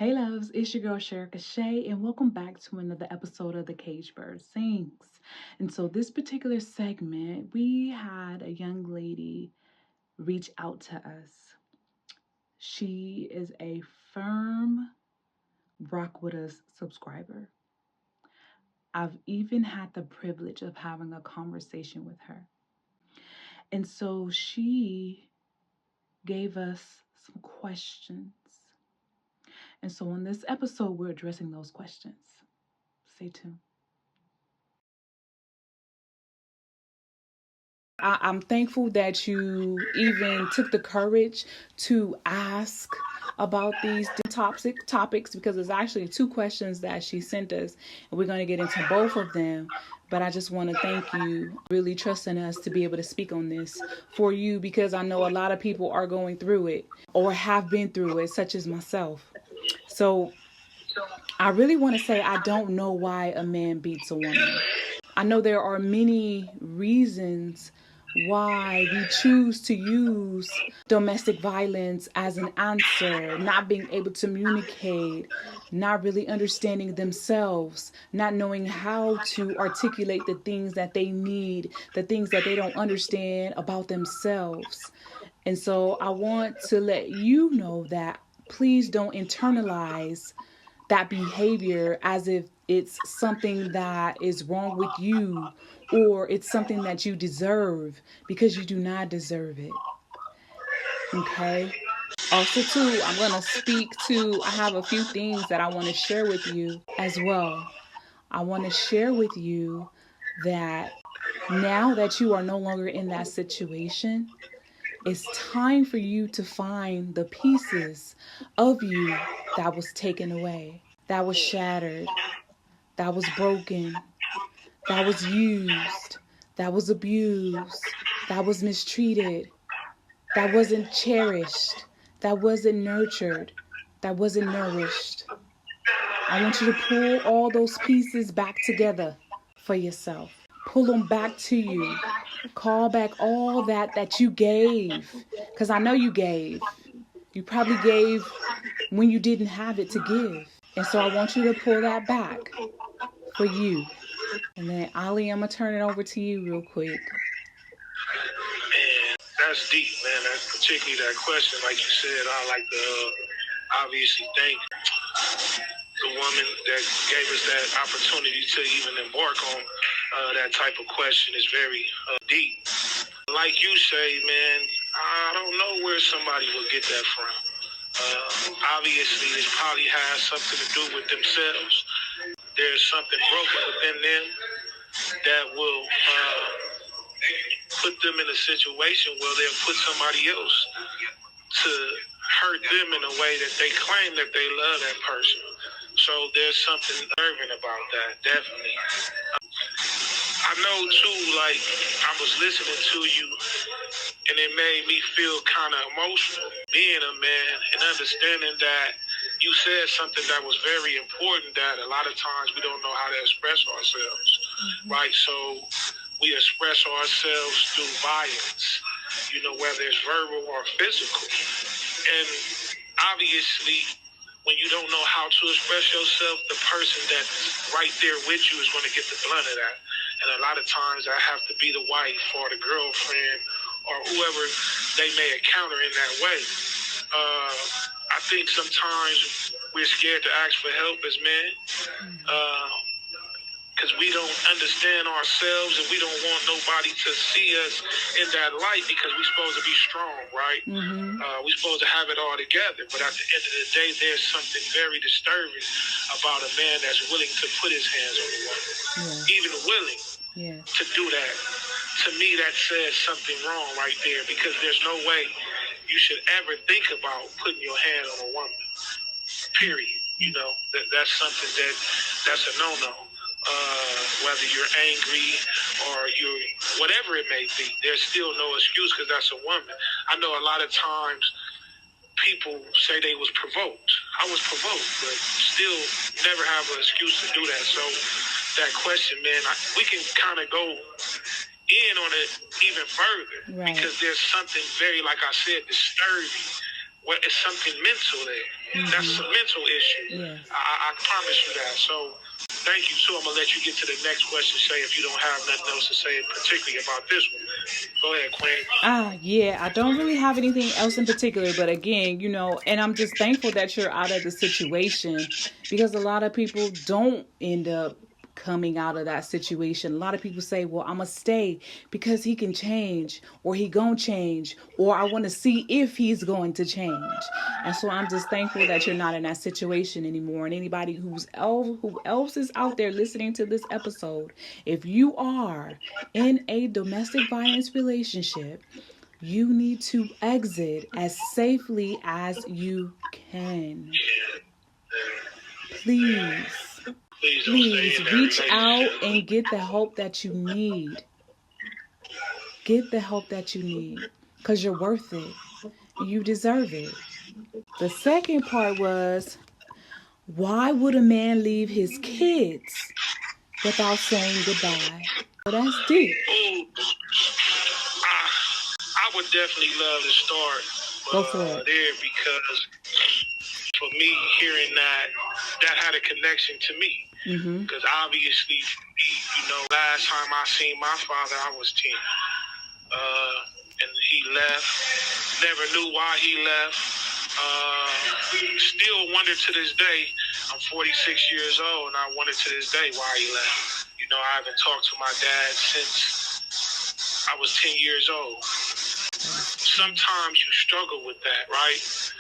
Hey loves, it's your girl Sherika Shay, and welcome back to another episode of The Cage Bird Sings. And so this particular segment, we had a young lady reach out to us. She is a firm Rock With Us subscriber. I've even had the privilege of having a conversation with her. And so she gave us some questions. And so in this episode, we're addressing those questions. Stay tuned. I'm thankful that you even took the courage to ask about these topics because it's actually two questions that she sent us, and we're going to get into both of them. But I just want to thank you really trusting us to be able to speak on this for you, because I know a lot of people are going through it or have been through it, such as myself. So I really want to say I don't know why a man beats a woman. I know there are many reasons why we choose to use domestic violence as an answer, not being able to communicate, not really understanding themselves, not knowing how to articulate the things that they need, the things that they don't understand about themselves. And so I want to let you know that please don't internalize that behavior as if it's something that is wrong with you or it's something that you deserve, because you do not deserve it. Okay? Also, too, I'm going to speak to, I have a few things that I want to share with you as well. I want to share with you that now that you are no longer in that situation, it's time for you to find the pieces of you that was taken away, that was shattered, that was broken, that was used, that was abused, that was mistreated, that wasn't cherished, that wasn't nurtured, that wasn't nourished. I want you to pull all those pieces back together for yourself. Pull them back to you. Call back all that you gave, because I know you gave. You probably gave when you didn't have it to give. And so I want you to pull that back for you. And then, Ali, I'm going to turn it over to you real quick. Man, that's deep, man. That's particularly that question. Like you said, I like to obviously thank the woman that gave us that opportunity to even embark on that type of question. Is very deep. Like you say, man, I don't know where somebody will get that from. Obviously, it probably has something to do with themselves. There's something broken within them that will put them in a situation where they'll put somebody else to hurt them in a way that they claim that they love that person. So there's something nerving about that, definitely. I know too, like, I was listening to you and it made me feel kind of emotional being a man and understanding that you said something that was very important, that a lot of times we don't know how to express ourselves, right? So we express ourselves through violence, whether it's verbal or physical. And obviously, when you don't know how to express yourself, the person that's right there with you is going to get the blunt of that. And a lot of times I have to be the wife or the girlfriend or whoever they may encounter in that way. I think sometimes we're scared to ask for help as men because we don't understand ourselves and we don't want nobody to see us in that light, because we're supposed to be strong, right? We're supposed to have it all together. But at the end of the day, there's something very disturbing about a man that's willing to put his hands on a woman, even willing to do that. To me, that says something wrong right there, because there's no way you should ever think about putting your hand on a woman, period. That's something that's a no-no. Whether you're angry or you're whatever it may be, there's still no excuse, because that's a woman. I know a lot of times people say they was provoked. I was provoked, but still never have an excuse to do that. So that question, man, we can kind of go in on it even further, because there's something very, like I said, disturbing well, it's something mental there. Mm-hmm. That's a mental issue. Yes. I promise you that. So thank you. So I'm going to let you get to the next question, Shay, if you don't have nothing else to say particularly about this one. Go ahead, Queen. Yeah, I don't really have anything else in particular, but again, and I'm just thankful that you're out of the situation, because a lot of people don't end up coming out of that situation. A lot of people say, well, I'm gonna stay because he can change, or he gonna change, or I want to see if he's going to change. And so I'm just thankful that you're not in that situation anymore. And anybody who else is out there listening to this episode, if you are in a domestic violence relationship, you need to exit as safely as you can. Please reach out and get the help that you need. Get the help that you need, because you're worth it. You deserve it. The second part was, why would a man leave his kids without saying goodbye? Well, that's deep. I would definitely love to start there, because for me, hearing that had a connection to me. Because obviously, last time I seen my father, I was 10. And he left. Never knew why he left. Still wonder to this day. I'm 46 years old, and I wonder to this day why he left. I haven't talked to my dad since I was 10 years old. Sometimes you struggle with that, right?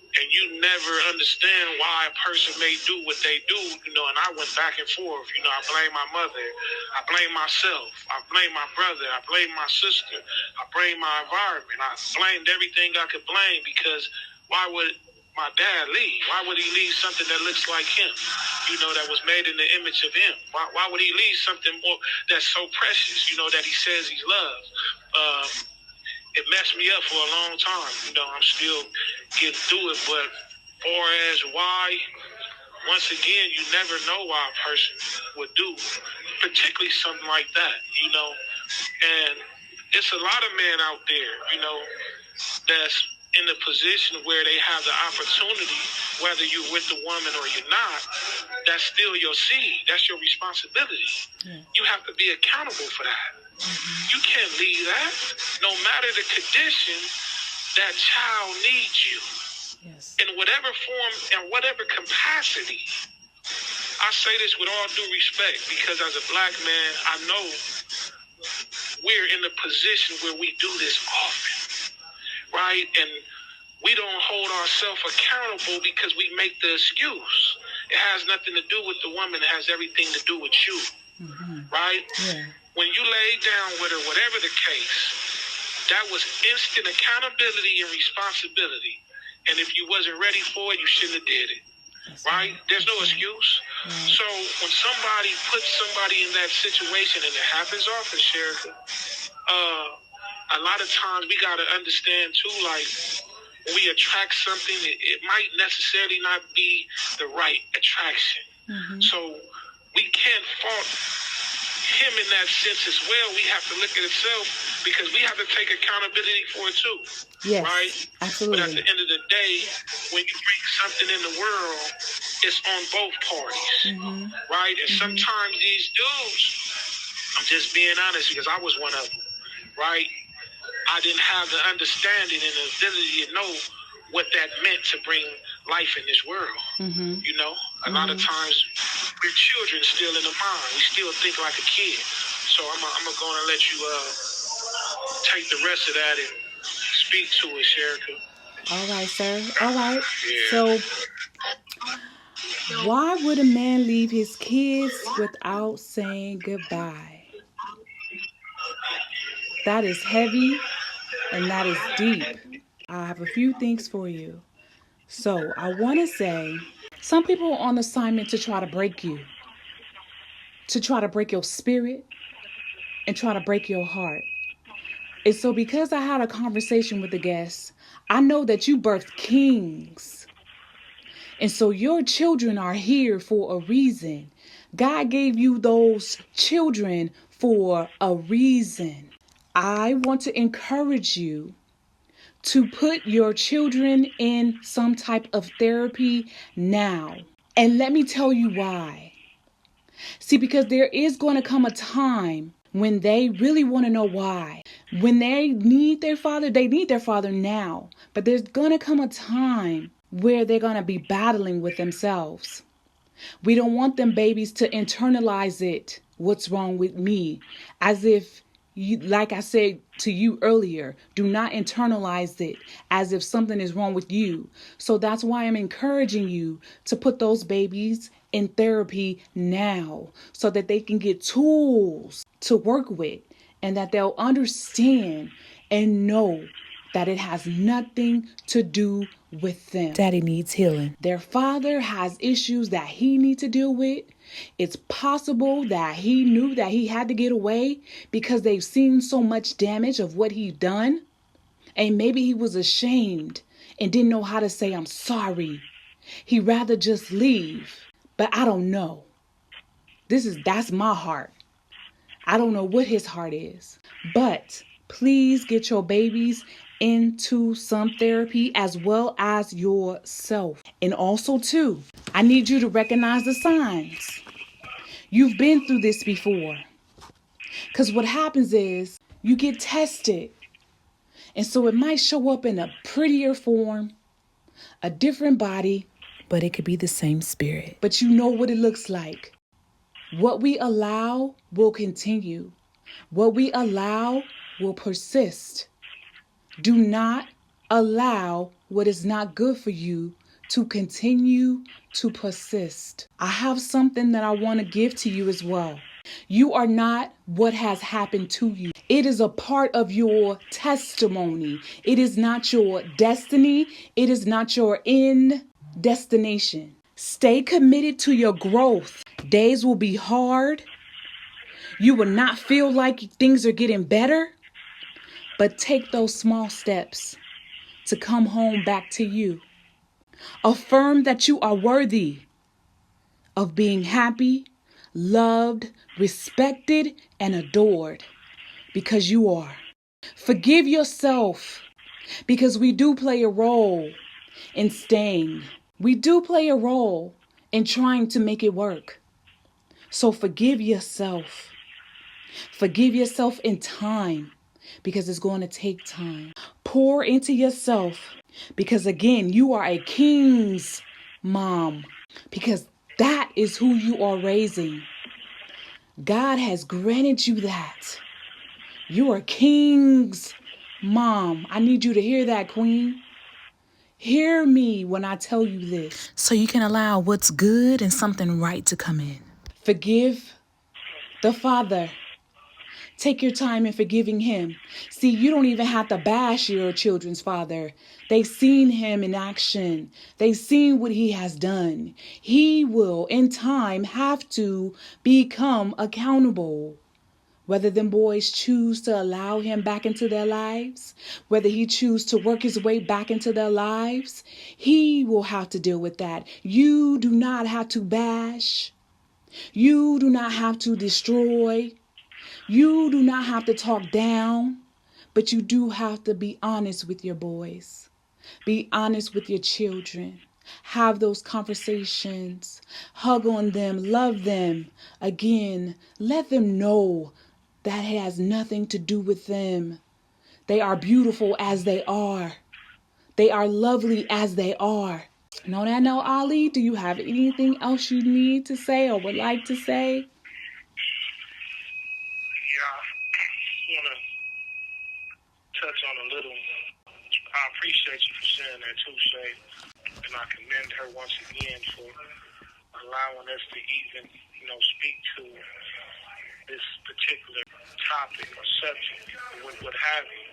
And you never understand why a person may do what they do, and I went back and forth. I blame my mother. I blame myself. I blame my brother. I blame my sister. I blame my environment. I blamed everything I could blame, because why would my dad leave? Why would he leave something that looks like him, that was made in the image of him? Why would he leave something more that's so precious, that he says he loves? It messed me up for a long time. I'm still getting through it. But far as why, once again, you never know why a person would do, particularly something like that, And it's a lot of men out there, that's in a position where they have the opportunity, whether you're with the woman or you're not, that's still your seed. That's your responsibility. Yeah. You have to be accountable for that. You can't leave that. No matter the condition, that child needs you. Yes. In whatever form and whatever capacity. I say this with all due respect, because as a black man, I know we're in a position where we do this often, right? And we don't hold ourselves accountable because we make the excuse. It has nothing to do with the woman. It has everything to do with you, right? Yeah. When you lay down with her, whatever the case, that was instant accountability and responsibility. And if you wasn't ready for it, you shouldn't have did it. Right? There's no excuse. Right. So when somebody puts somebody in that situation, and it happens often, Sherika, a lot of times we got to understand too, like, when we attract something, it might necessarily not be the right attraction. So we can't fault him in that sense as well. We have to look at itself, because we have to take accountability for it too. Yes, right? Absolutely. But at the end of the day, when you bring something in the world, it's on both parties, right? And sometimes these dudes, I'm just being honest, because I was one of them, right? I didn't have the understanding and the ability to know what that meant to bring life in this world. A lot of times we're children still in the mind. We still think like a kid. So I'm going to let you take the rest of that and speak to it, Sherika. All right, sir. All right. Yeah. So why would a man leave his kids without saying goodbye? That is heavy and that is deep. I have a few things for you. So I want to say, some people are on assignment to try to break you, to try to break your spirit and try to break your heart. And so because I had a conversation with the guest, I know that you birthed kings. And so your children are here for a reason. God gave you those children for a reason. I want to encourage you to put your children in some type of therapy now. And let me tell you why. See, because there is going to come a time when they really want to know why. When they need their father now. But there's going to come a time where they're going to be battling with themselves. We don't want them babies to internalize it. What's wrong with me? As if you, like I said to you earlier, do not internalize it as if something is wrong with you. So that's why I'm encouraging you to put those babies in therapy now so that they can get tools to work with and that they'll understand and know that it has nothing to do with them. Daddy needs healing. Their father has issues that he needs to deal with. It's possible that he knew that he had to get away because they've seen so much damage of what he's done. And maybe he was ashamed and didn't know how to say, I'm sorry. He'd rather just leave. But I don't know. That's my heart. I don't know what his heart is. But please get your babies into some therapy as well as yourself. And also too, I need you to recognize the signs. You've been through this before. Because what happens is you get tested. And so it might show up in a prettier form, a different body, but it could be the same spirit. But you know what it looks like. What we allow will continue. What we allow will persist. Do not allow what is not good for you to continue to persist. I have something that I want to give to you as well. You are not what has happened to you. It is a part of your testimony. It is not your destiny. It is not your end destination. Stay committed to your growth. Days will be hard. You will not feel like things are getting better. But take those small steps to come home back to you. Affirm that you are worthy of being happy, loved, respected, and adored because you are. Forgive yourself because we do play a role in staying. We do play a role in trying to make it work. So forgive yourself. Forgive yourself in time. Because it's going to take time. Pour into yourself. Because again, you are a king's mom. Because that is who you are raising. God has granted you that. You are king's mom. I need you to hear that, Queen. Hear me when I tell you this. So you can allow what's good and something right to come in. Forgive the father. Take your time in forgiving him. See, you don't even have to bash your children's father. They've seen him in action. They've seen what he has done. He will, in time, have to become accountable. Whether them boys choose to allow him back into their lives, whether he choose to work his way back into their lives, he will have to deal with that. You do not have to bash. You do not have to destroy. You do not have to talk down, but you do have to be honest with your boys. Be honest with your children. Have those conversations. Hug on them. Love them. Again, let them know that it has nothing to do with them. They are beautiful as they are. They are lovely as they are. And on that note, Ali, do you have anything else you need to say or would like to say? Touch on a little. I appreciate you for sharing that too, Shay. And I commend her once again for allowing us to even, speak to this particular topic or subject, what have you.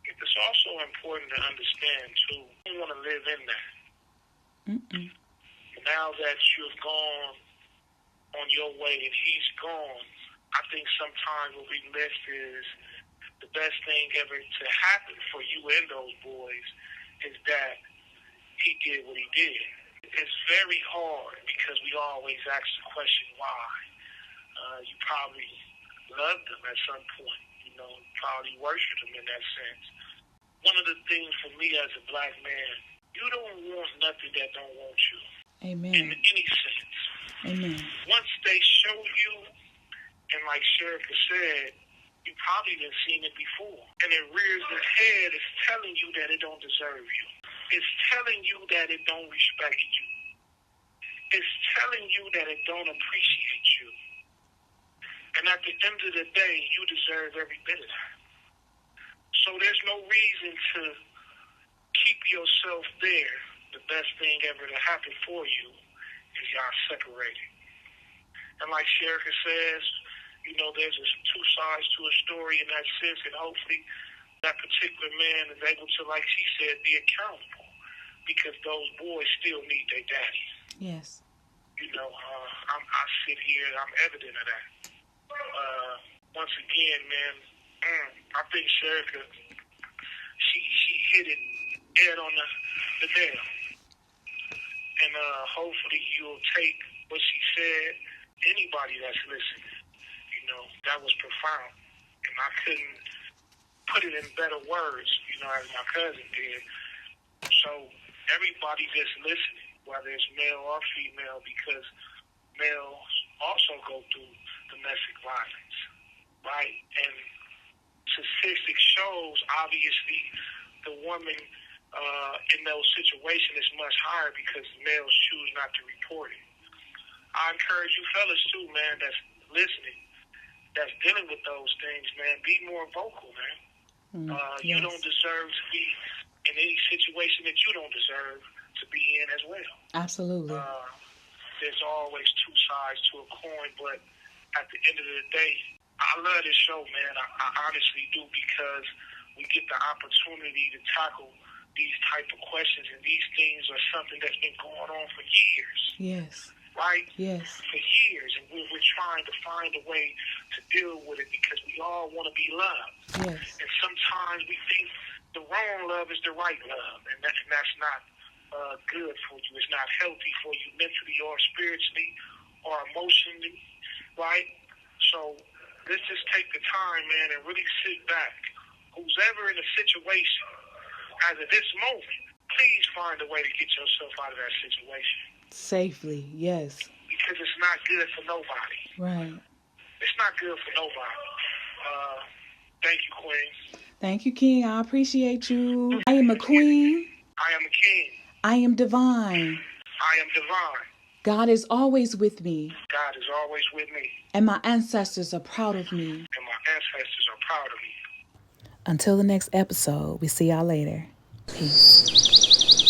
It's also important to understand too, you want to live in that. Mm-mm. Now that you've gone on your way and he's gone, I think sometimes what we miss is the best thing ever to happen for you and those boys is that he did what he did. It's very hard because we always ask the question, why? You probably loved him at some point, probably worshiped him in that sense. one of the things for me as a black man, you don't want nothing that don't want you. Amen. In any sense. Amen. Once they show you, and like Sheriff said, you probably been seen it before. And it rears its head, it's telling you that it don't deserve you. It's telling you that it don't respect you. It's telling you that it don't appreciate you. And at the end of the day, you deserve every bit of that. So there's no reason to keep yourself there. The best thing ever to happen for you is y'all separated. And like Sheriff says, you know, there's two sides to a story in that sense, and hopefully that particular man is able to, like she said, be accountable, because those boys still need their daddy. Yes. You know, I sit here and I'm evident of that. Once again, man, I think Sheriff, she hit it dead on the nail. And hopefully you'll take what she said. Anybody that's listening, you know, that was profound. And I couldn't put it in better words, you know, as my cousin did. So everybody that's listening, whether it's male or female, because males also go through domestic violence, right? And statistics shows, obviously, the woman in those situations is much higher because males choose not to report it. I encourage you fellas too, man, that's listening, that's dealing with those things, man, be more vocal, man. Yes. You don't deserve to be in any situation that you don't deserve to be in as well. Absolutely. There's always two sides to a coin, but at the end of the day, I love this show, man. I honestly do, because we get the opportunity to tackle these type of questions, and these things are something that's been going on for years. Yes. Right? Yes. For years, and we're trying to find a way to deal with it, because we all want to be loved. Yes. And sometimes we think the wrong love is the right love, and that's not good for you. It's not healthy for you mentally or spiritually or emotionally, right? So let's just take the time, man, and really sit back. Who's ever in a situation, as of this moment, please find a way to get yourself out of that situation. Safely, yes. Because it's not good for nobody. Right. It's not good for nobody. Thank you, Queen. Thank you, King. I appreciate you. I am a queen. I am a king. I am divine. I am divine. God is always with me. God is always with me. And my ancestors are proud of me. And my ancestors are proud of me. Until the next episode, we see y'all later. Peace.